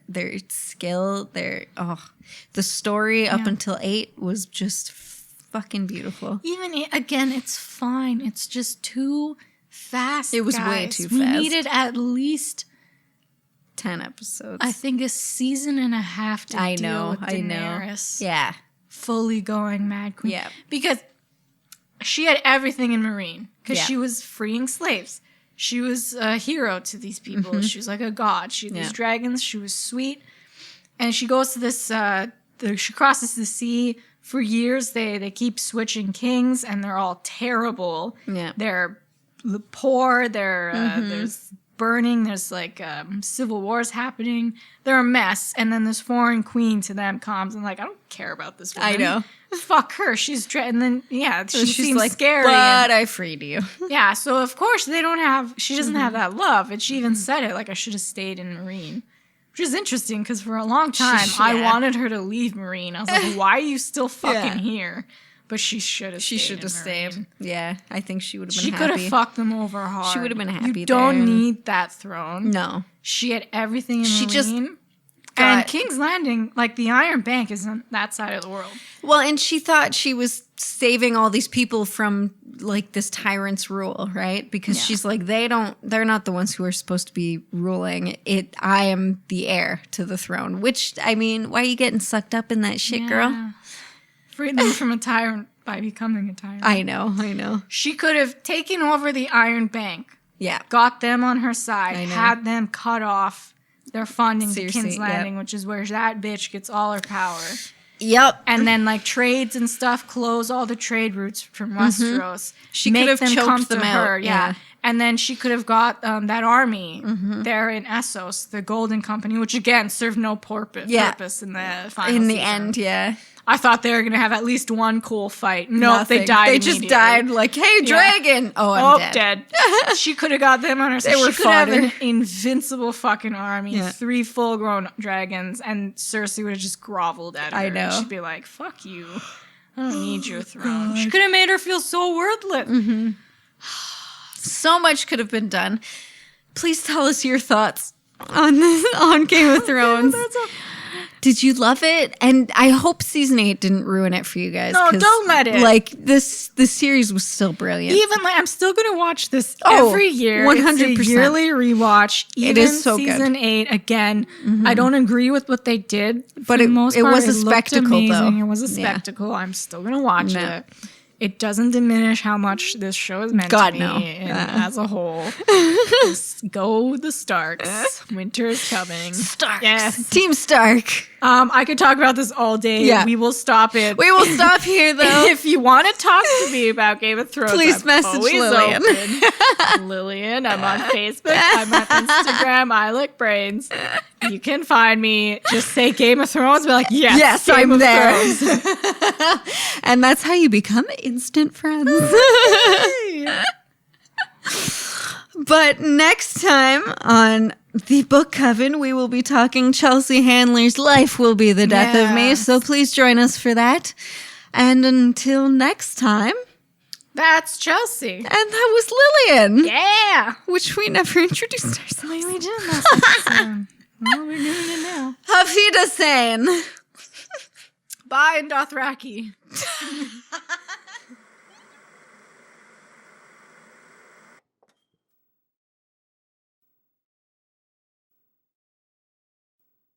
skill, the story up until 8 was just fucking beautiful. Even again, it's fine. It's just too fast. It was way guys. too We fast. needed at least, 10 episodes. I think, a season and a half to I deal know, with I know. Daenerys Yeah. fully going mad queen. Yeah. Because she had everything in Marine. Because Yeah. she was freeing slaves. She was a hero to these people. She was like a god. She had these Yeah. dragons. She was sweet. And she goes to this, she crosses the sea. For years, they keep switching kings, and they're all terrible. Yeah. They're poor. They're burning. There's like civil wars happening. They're a mess. And then this foreign queen to them comes and like, I don't care about this woman. I know. Fuck her. She's and then she seems like, scary. But I freed you. Yeah. So of course she doesn't have that love. And she even said it like, I should have stayed in Marine. Which is interesting because for a long time I wanted her to leave Marine. I was like, why are you still fucking here? But she should have stayed. Yeah, I think she would have been She happy. could have fucked them over hard. She would have been happy. You don't need that throne. No. She had everything in She Marine. just and King's Landing, like the Iron Bank, is on that side of the world. Well, and she thought she was saving all these people from like this tyrant's rule, right? Because she's like, they're not the ones who are supposed to be ruling. I am the heir to the throne. Which, I mean, why are you getting sucked up in that shit, girl? Freed them from a tyrant by becoming a tyrant. I know. She could have taken over the Iron Bank. Yeah. Got them on her side. Had them cut off their funding to King's Landing, which is where that bitch gets all her power. Yep. And then like trades and stuff, close all the trade routes from Westeros. She could have choked them out. Her, yeah. And then she could have got that army there in Essos, the Golden Company, which again served no purpose in the final in the season. end, yeah. I thought they were going to have at least one cool fight. No, they died. They just died like, hey, dragon. Yeah. Oh, I'm dead. She could have got them on her side. She could have an invincible fucking army, 3 full-grown dragons, and Cersei would have just groveled at her. I know. She'd be like, fuck you. I don't need your throne. She could have made her feel so worthless. Mm-hmm. So much could have been done. Please tell us your thoughts on Game of Thrones. Did you love it? And I hope season 8 didn't ruin it for you guys. No, don't let it. Like this series was still brilliant. Even like I'm still gonna watch this every year. 100%. It's a yearly rewatch. Even it is so season 8 again. I don't agree with what they did, but it was a spectacle. Though it was a spectacle. I'm still gonna watch it. It doesn't diminish how much this show is meant to me as a whole. Just go the Starks. Winter is coming. Starks. Yes. Team Stark. I could talk about this all day. Yeah. We will stop it. We will stop here, though. If you want to talk to me about Game of Thrones, please message Lillian. Lillian, I'm on Facebook. I'm on Instagram. I lick brains. You can find me. Just say Game of Thrones. Be like, yes, I'm there. And that's how you become instant friends. But next time on the Book Coven, we will be talking Chelsea Handler's Life Will Be the Death of Me. So please join us for that. And until next time, that's Chelsea. And that was Lillian. Yeah. Which we never introduced ourselves. We did last episode. Well, we're doing it now. Auf Wiedersehen. Bye, Dothraki.